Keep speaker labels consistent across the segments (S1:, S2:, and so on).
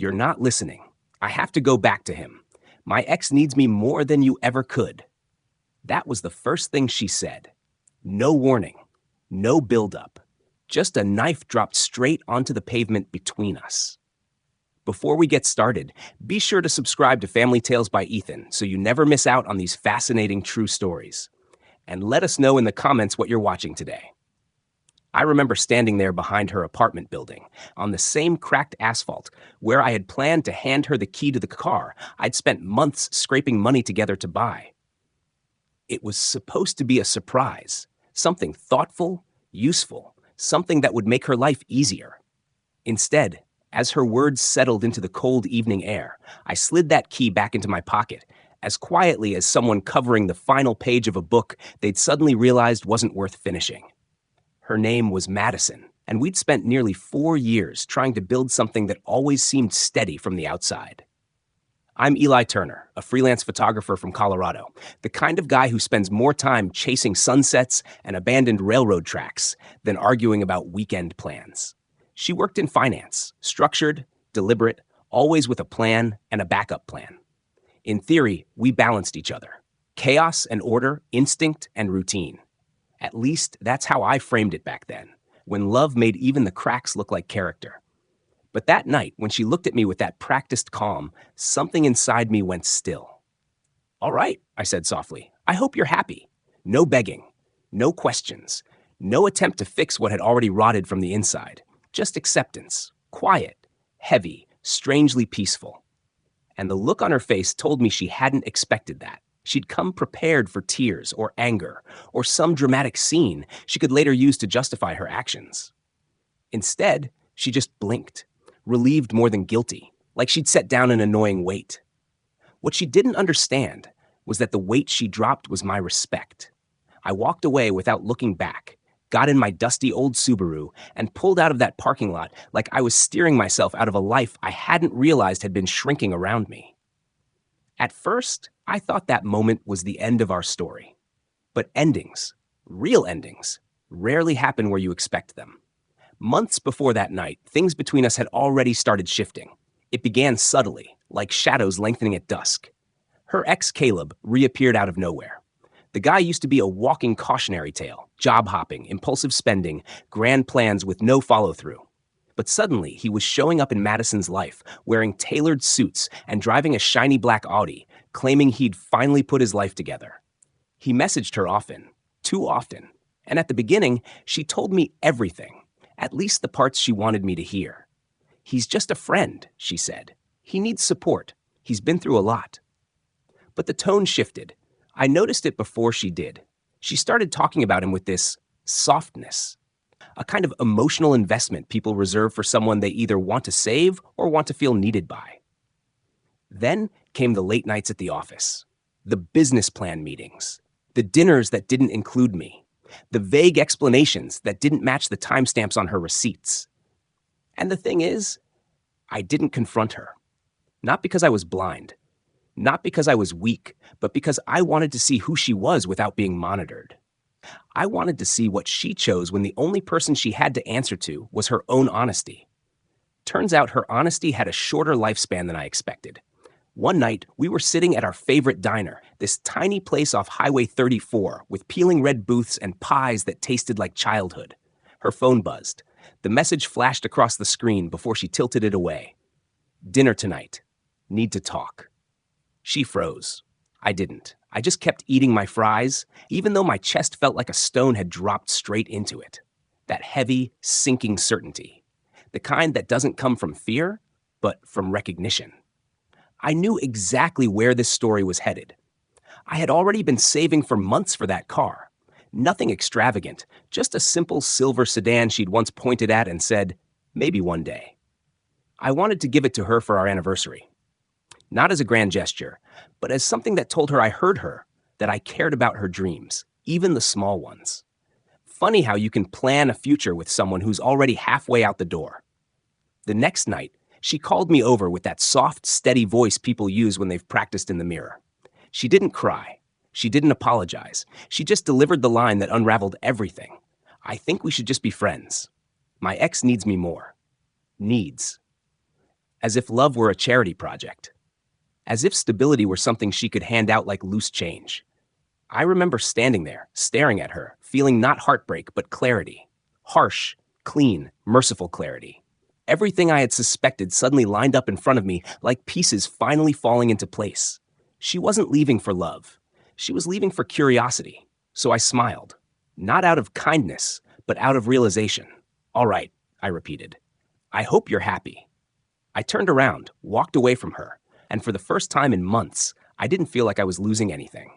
S1: You're not listening. I have to go back to him. My ex needs me more than you ever could. That was the first thing she said. No warning. No buildup. Just a knife dropped straight onto the pavement between us. Before we get started, be sure to subscribe to Family Tales by Ethan so you never miss out on these fascinating true stories. And let us know in the comments what you're watching today. I remember standing there behind her apartment building, on the same cracked asphalt, where I had planned to hand her the key to the car I'd spent months scraping money together to buy. It was supposed to be a surprise, something thoughtful, useful, something that would make her life easier. Instead, as her words settled into the cold evening air, I slid that key back into my pocket, as quietly as someone covering the final page of a book they'd suddenly realized wasn't worth finishing. Her name was Madison, and we'd spent nearly 4 years trying to build something that always seemed steady from the outside. I'm Eli Turner, a freelance photographer from Colorado, the kind of guy who spends more time chasing sunsets and abandoned railroad tracks than arguing about weekend plans. She worked in finance, structured, deliberate, always with a plan and a backup plan. In theory, we balanced each other. Chaos and order, instinct and routine. At least that's how I framed it back then, when love made even the cracks look like character. But that night, when she looked at me with that practiced calm, something inside me went still. "All right," I said softly. "I hope you're happy. No begging. No questions. No attempt to fix what had already rotted from the inside. Just acceptance. Quiet. Heavy. Strangely peaceful." And the look on her face told me she hadn't expected that. She'd come prepared for tears or anger or some dramatic scene she could later use to justify her actions. Instead, she just blinked, relieved more than guilty, like she'd set down an annoying weight. What she didn't understand was that the weight she dropped was my respect. I walked away without looking back, got in my dusty old Subaru, and pulled out of that parking lot like I was steering myself out of a life I hadn't realized had been shrinking around me. At first, I thought that moment was the end of our story. But endings, real endings, rarely happen where you expect them. Months before that night, things between us had already started shifting. It began subtly, like shadows lengthening at dusk. Her ex, Caleb, reappeared out of nowhere. The guy used to be a walking cautionary tale, job hopping, impulsive spending, grand plans with no follow-through. But suddenly, he was showing up in Madison's life, wearing tailored suits and driving a shiny black Audi, claiming he'd finally put his life together. He messaged her often, too often, and at the beginning, she told me everything, at least the parts she wanted me to hear. "He's just a friend," she said. "He needs support. He's been through a lot." But the tone shifted. I noticed it before she did. She started talking about him with this softness, a kind of emotional investment people reserve for someone they either want to save or want to feel needed by. Then came the late nights at the office, the business plan meetings, the dinners that didn't include me, the vague explanations that didn't match the timestamps on her receipts. And the thing is, I didn't confront her. Not because I was blind, not because I was weak, but because I wanted to see who she was without being monitored. I wanted to see what she chose when the only person she had to answer to was her own honesty. Turns out her honesty had a shorter lifespan than I expected. One night, we were sitting at our favorite diner, this tiny place off Highway 34 with peeling red booths and pies that tasted like childhood. Her phone buzzed. The message flashed across the screen before she tilted it away. "Dinner tonight. Need to talk." She froze. I didn't. I just kept eating my fries, even though my chest felt like a stone had dropped straight into it. That heavy, sinking certainty. The kind that doesn't come from fear, but from recognition. I knew exactly where this story was headed. I had already been saving for months for that car. Nothing extravagant, just a simple silver sedan she'd once pointed at and said, "Maybe one day." I wanted to give it to her for our anniversary. Not as a grand gesture, but as something that told her I heard her, that I cared about her dreams, even the small ones. Funny how you can plan a future with someone who's already halfway out the door. The next night, she called me over with that soft, steady voice people use when they've practiced in the mirror. She didn't cry. She didn't apologize. She just delivered the line that unraveled everything. "I think we should just be friends. My ex needs me more." Needs. as if love were a charity project, as if stability were something she could hand out like loose change. I remember standing there, staring at her, feeling not heartbreak, but clarity. Harsh, clean, merciful clarity. Everything I had suspected suddenly lined up in front of me like pieces finally falling into place. She wasn't leaving for love. She was leaving for curiosity. So I smiled. Not out of kindness, but out of realization. All right, I repeated. I hope you're happy. I turned around, walked away from her, and for the first time in months, I didn't feel like I was losing anything.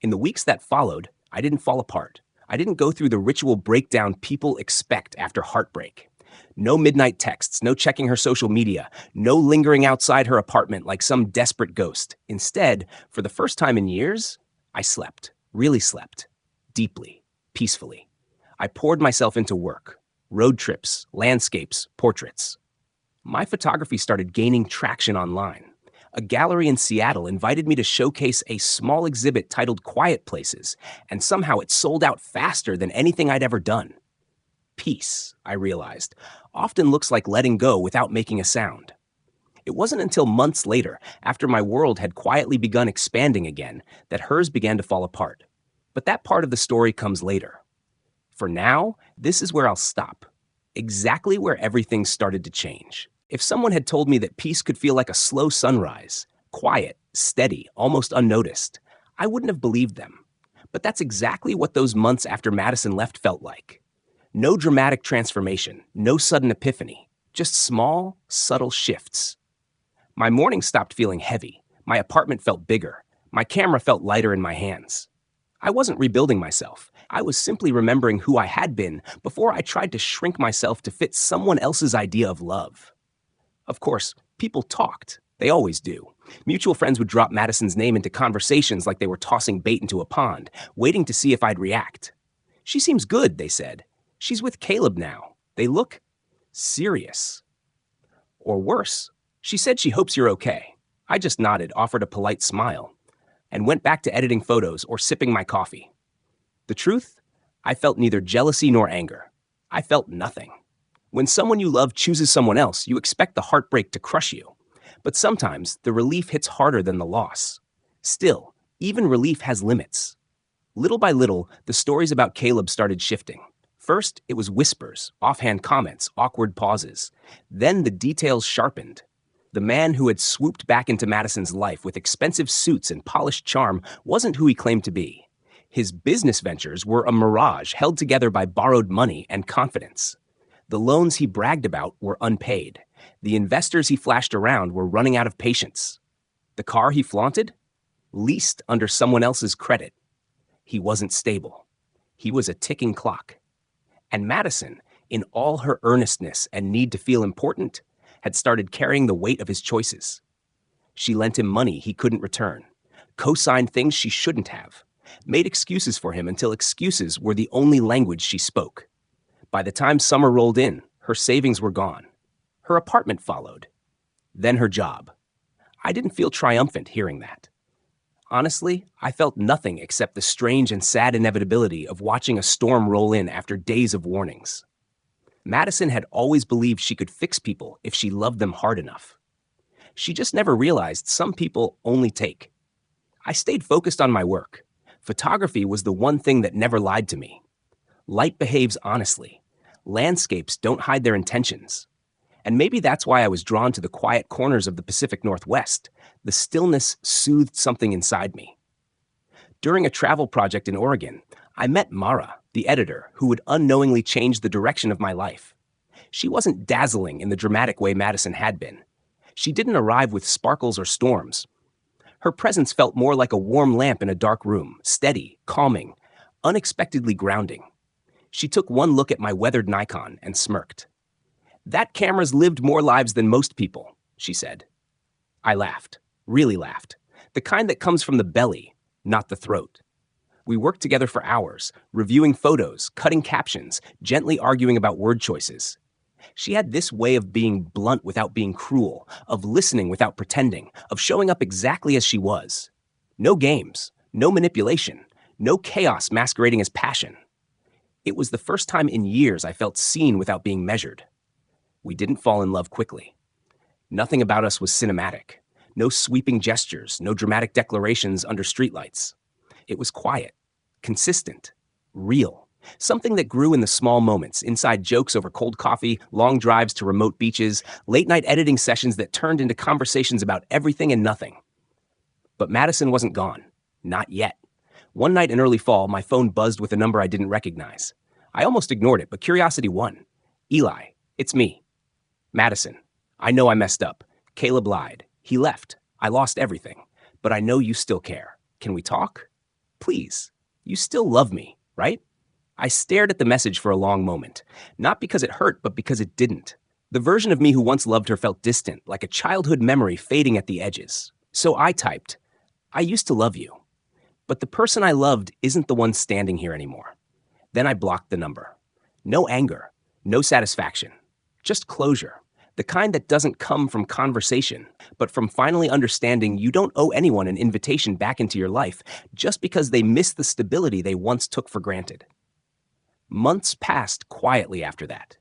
S1: In the weeks that followed, I didn't fall apart. I didn't go through the ritual breakdown people expect after heartbreak. No midnight texts, no checking her social media, no lingering outside her apartment like some desperate ghost. Instead, for the first time in years, I slept, really slept, deeply, peacefully. I poured myself into work, road trips, landscapes, portraits. My photography started gaining traction online. A gallery in Seattle invited me to showcase a small exhibit titled Quiet Places, and somehow it sold out faster than anything I'd ever done. Peace, I realized, often looks like letting go without making a sound. It wasn't until months later, after my world had quietly begun expanding again, that hers began to fall apart. But that part of the story comes later. For now, this is where I'll stop. Exactly where everything started to change. If someone had told me that peace could feel like a slow sunrise, quiet, steady, almost unnoticed, I wouldn't have believed them. But that's exactly what those months after Madison left felt like. No dramatic transformation, no sudden epiphany, just small, subtle shifts. My mornings stopped feeling heavy. My apartment felt bigger. My camera felt lighter in my hands. I wasn't rebuilding myself. I was simply remembering who I had been before I tried to shrink myself to fit someone else's idea of love. Of course, people talked. They always do. Mutual friends would drop Madison's name into conversations like they were tossing bait into a pond, waiting to see if I'd react. She seems good, they said. She's with Caleb now. They look serious. Or worse, she said she hopes you're okay. I just nodded, offered a polite smile, and went back to editing photos or sipping my coffee. The truth? I felt neither jealousy nor anger. I felt nothing. When someone you love chooses someone else, you expect the heartbreak to crush you. But sometimes the relief hits harder than the loss. Still, even relief has limits. Little by little, the stories about Caleb started shifting. First, it was whispers, offhand comments, awkward pauses. Then the details sharpened. The man who had swooped back into Madison's life with expensive suits and polished charm wasn't who he claimed to be. His business ventures were a mirage held together by borrowed money and confidence. The loans he bragged about were unpaid. The investors he flashed around were running out of patience. The car he flaunted? Leased under someone else's credit. He wasn't stable. He was a ticking clock. And Madison, in all her earnestness and need to feel important, had started carrying the weight of his choices. She lent him money he couldn't return, co-signed things she shouldn't have, made excuses for him until excuses were the only language she spoke. By the time summer rolled in, her savings were gone. Her apartment followed. Then her job. I didn't feel triumphant hearing that. Honestly, I felt nothing except the strange and sad inevitability of watching a storm roll in after days of warnings. Madison had always believed she could fix people if she loved them hard enough. She just never realized some people only take. I stayed focused on my work. Photography was the one thing that never lied to me. Light behaves honestly. Landscapes don't hide their intentions. And maybe that's why I was drawn to the quiet corners of the Pacific Northwest. The stillness soothed something inside me. During a travel project in Oregon, I met Mara, the editor, who would unknowingly change the direction of my life. She wasn't dazzling in the dramatic way Madison had been. She didn't arrive with sparkles or storms. Her presence felt more like a warm lamp in a dark room, steady, calming, unexpectedly grounding. She took one look at my weathered Nikon and smirked. "That camera's lived more lives than most people," she said. I laughed, really laughed, the kind that comes from the belly, not the throat. We worked together for hours, reviewing photos, cutting captions, gently arguing about word choices. She had this way of being blunt without being cruel, of listening without pretending, of showing up exactly as she was. No games, no manipulation, no chaos masquerading as passion. It was the first time in years I felt seen without being measured. We didn't fall in love quickly. Nothing about us was cinematic. No sweeping gestures, no dramatic declarations under streetlights. It was quiet, consistent, real. Something that grew in the small moments, inside jokes over cold coffee, long drives to remote beaches, late-night editing sessions that turned into conversations about everything and nothing. But Madison wasn't gone. Not yet. One night in early fall, my phone buzzed with a number I didn't recognize. I almost ignored it, but curiosity won. Eli, it's me. Madison, I know I messed up. Caleb lied. He left. I lost everything. But I know you still care. Can we talk? Please. You still love me, right? I stared at the message for a long moment. Not because it hurt, but because it didn't. The version of me who once loved her felt distant, like a childhood memory fading at the edges. So I typed, I used to love you. But the person I loved isn't the one standing here anymore. Then I blocked the number. No anger, no satisfaction, just closure. The kind that doesn't come from conversation, but from finally understanding you don't owe anyone an invitation back into your life just because they miss the stability they once took for granted. Months passed quietly after that.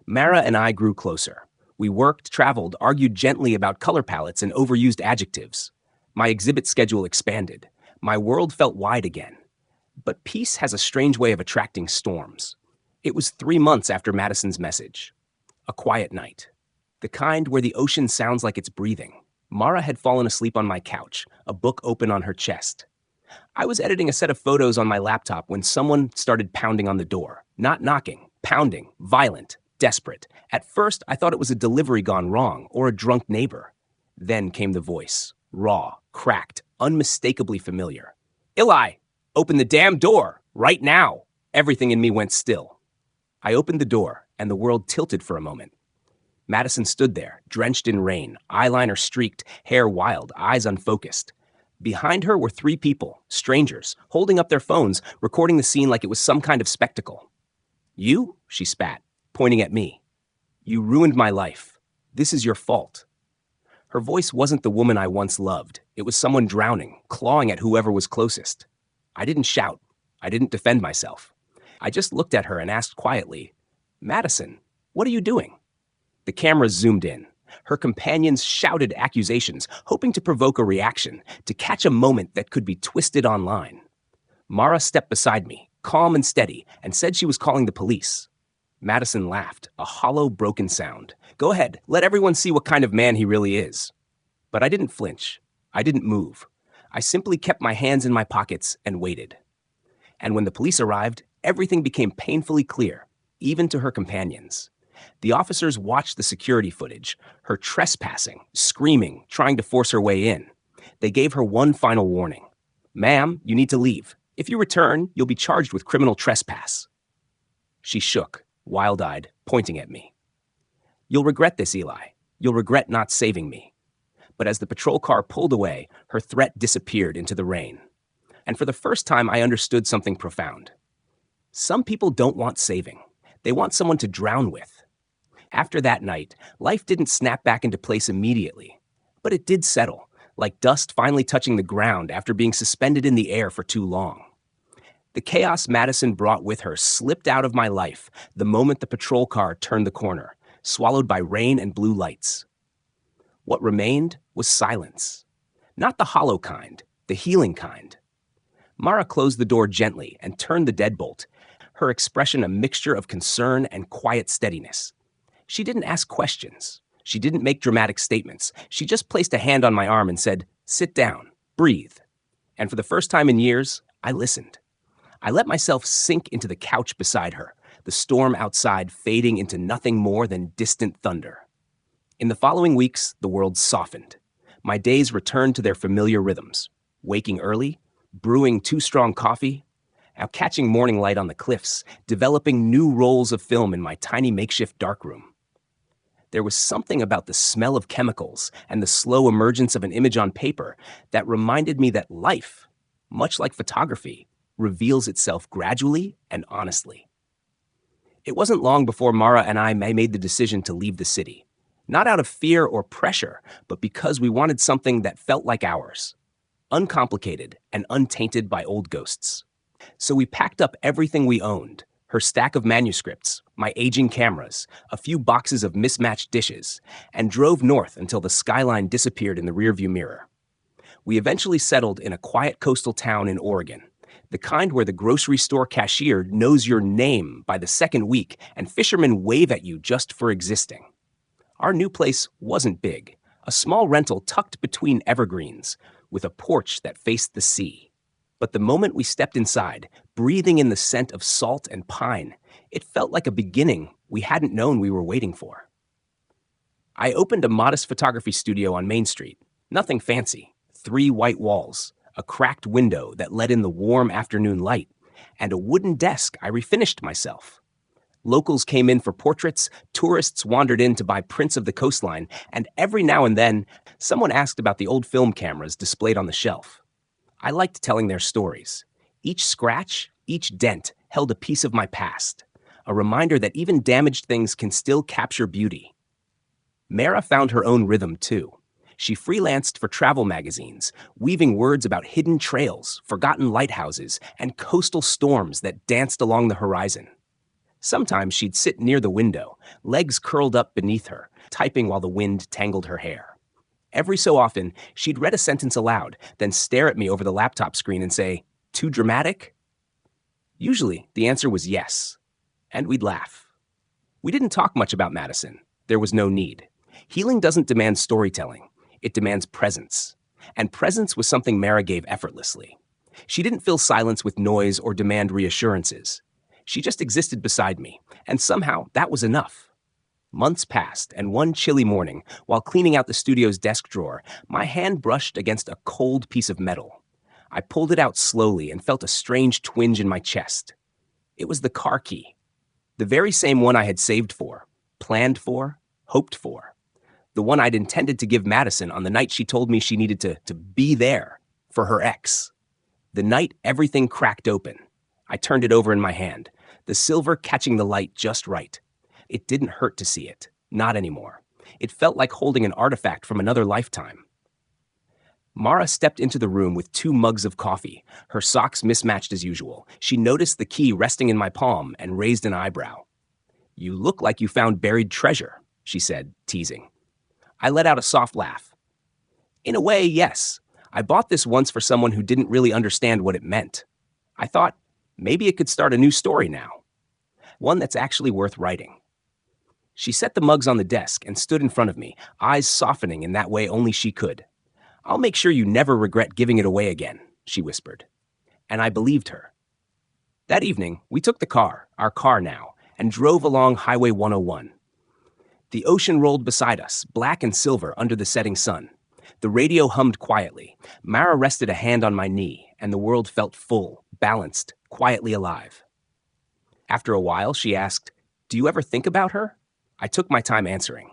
S1: Mara and I grew closer. We worked, traveled, argued gently about color palettes and overused adjectives. My exhibit schedule expanded. My world felt wide again. But peace has a strange way of attracting storms. It was 3 months after Madison's message. A quiet night. The kind where the ocean sounds like it's breathing. Mara had fallen asleep on my couch, a book open on her chest. I was editing a set of photos on my laptop when someone started pounding on the door. Not knocking, pounding, violent, desperate. At first, I thought it was a delivery gone wrong or a drunk neighbor. Then came the voice, raw, cracked, unmistakably familiar. Eli, open the damn door, right now. Everything in me went still. I opened the door, and the world tilted for a moment. Madison stood there, drenched in rain, eyeliner streaked, hair wild, eyes unfocused. Behind her were 3 people, strangers, holding up their phones, recording the scene like it was some kind of spectacle. You, she spat, pointing at me. You ruined my life. This is your fault. Her voice wasn't the woman I once loved. It was someone drowning, clawing at whoever was closest. I didn't shout. I didn't defend myself. I just looked at her and asked quietly, Madison, what are you doing? The camera zoomed in. Her companions shouted accusations, hoping to provoke a reaction, to catch a moment that could be twisted online. Mara stepped beside me, calm and steady, and said she was calling the police. Madison laughed, a hollow, broken sound. Go ahead, let everyone see what kind of man he really is. But I didn't flinch. I didn't move. I simply kept my hands in my pockets and waited. And when the police arrived, everything became painfully clear, even to her companions. The officers watched the security footage, her trespassing, screaming, trying to force her way in. They gave her one final warning. Ma'am, you need to leave. If you return, you'll be charged with criminal trespass. She shook, wild-eyed, pointing at me. You'll regret this, Eli. You'll regret not saving me. But as the patrol car pulled away, her threat disappeared into the rain. And for the first time, I understood something profound. Some people don't want saving. They want someone to drown with. After that night, life didn't snap back into place immediately, but it did settle, like dust finally touching the ground after being suspended in the air for too long. The chaos Madison brought with her slipped out of my life the moment the patrol car turned the corner, swallowed by rain and blue lights. What remained was silence. Not the hollow kind, the healing kind. Mara closed the door gently and turned the deadbolt, her expression a mixture of concern and quiet steadiness. She didn't ask questions. She didn't make dramatic statements. She just placed a hand on my arm and said, sit down, breathe. And for the first time in years, I listened. I let myself sink into the couch beside her, the storm outside fading into nothing more than distant thunder. In the following weeks, the world softened. My days returned to their familiar rhythms, waking early, brewing too strong coffee, now catching morning light on the cliffs, developing new rolls of film in my tiny makeshift darkroom. There was something about the smell of chemicals and the slow emergence of an image on paper that reminded me that life, much like photography, reveals itself gradually and honestly. It wasn't long before Mara and I made the decision to leave the city, not out of fear or pressure, but because we wanted something that felt like ours, uncomplicated and untainted by old ghosts. So we packed up everything we owned, her stack of manuscripts, my aging cameras, a few boxes of mismatched dishes, and drove north until the skyline disappeared in the rearview mirror. We eventually settled in a quiet coastal town in Oregon, the kind where the grocery store cashier knows your name by the second week and fishermen wave at you just for existing. Our new place wasn't big, a small rental tucked between evergreens, with a porch that faced the sea. But the moment we stepped inside, breathing in the scent of salt and pine, it felt like a beginning we hadn't known we were waiting for. I opened a modest photography studio on Main Street. Nothing fancy. 3 white walls, a cracked window that let in the warm afternoon light, and a wooden desk I refinished myself. Locals came in for portraits, tourists wandered in to buy prints of the coastline, and every now and then, someone asked about the old film cameras displayed on the shelf. I liked telling their stories. Each scratch, each dent held a piece of my past, a reminder that even damaged things can still capture beauty. Mara found her own rhythm, too. She freelanced for travel magazines, weaving words about hidden trails, forgotten lighthouses, and coastal storms that danced along the horizon. Sometimes she'd sit near the window, legs curled up beneath her, typing while the wind tangled her hair. Every so often, she'd read a sentence aloud, then stare at me over the laptop screen and say, "Too dramatic?" Usually, the answer was yes, and we'd laugh. We didn't talk much about Madison. There was no need. Healing doesn't demand storytelling. It demands presence. And presence was something Mara gave effortlessly. She didn't fill silence with noise or demand reassurances. She just existed beside me, and somehow that was enough. Months passed, and one chilly morning, while cleaning out the studio's desk drawer, my hand brushed against a cold piece of metal. I pulled it out slowly and felt a strange twinge in my chest. It was the car key. The very same one I had saved for, planned for, hoped for. The one I'd intended to give Madison on the night she told me she needed to be there for her ex. The night everything cracked open. I turned it over in my hand, the silver catching the light just right. It didn't hurt to see it, not anymore. It felt like holding an artifact from another lifetime. Mara stepped into the room with 2 mugs of coffee, her socks mismatched as usual. She noticed the key resting in my palm and raised an eyebrow. "You look like you found buried treasure," she said, teasing. I let out a soft laugh. "In a way, yes. I bought this once for someone who didn't really understand what it meant. I thought, maybe it could start a new story now. One that's actually worth writing." She set the mugs on the desk and stood in front of me, eyes softening in that way only she could. "I'll make sure you never regret giving it away again," she whispered. And I believed her. That evening, we took the car, our car now, and drove along Highway 101. The ocean rolled beside us, black and silver under the setting sun. The radio hummed quietly. Mara rested a hand on my knee, and the world felt full, balanced, quietly alive. After a while, she asked, "Do you ever think about her?" I took my time answering.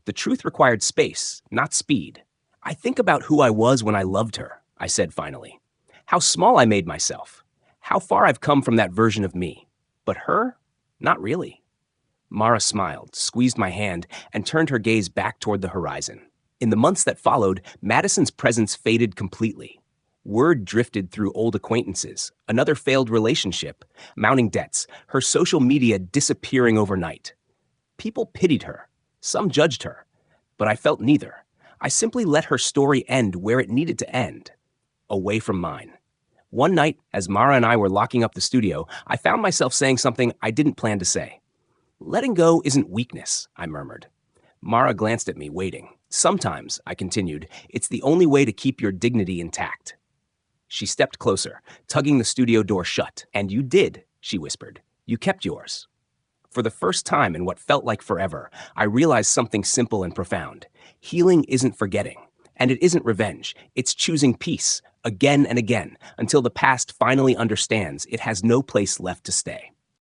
S1: The truth required space, not speed. "I think about who I was when I loved her," I said finally. "How small I made myself. How far I've come from that version of me. But her? Not really." Mara smiled, squeezed my hand, and turned her gaze back toward the horizon. In the months that followed, Madison's presence faded completely. Word drifted through old acquaintances, another failed relationship, mounting debts, her social media disappearing overnight. People pitied her. Some judged her. But I felt neither. I simply let her story end where it needed to end, away from mine. One night, as Mara and I were locking up the studio, I found myself saying something I didn't plan to say. "Letting go isn't weakness," I murmured. Mara glanced at me, waiting. "Sometimes," I continued, "it's the only way to keep your dignity intact." She stepped closer, tugging the studio door shut. "And you did," she whispered. "You kept yours." For the first time in what felt like forever, I realized something simple and profound. Healing isn't forgetting, and it isn't revenge. It's choosing peace, again and again, until the past finally understands it has no place left to stay.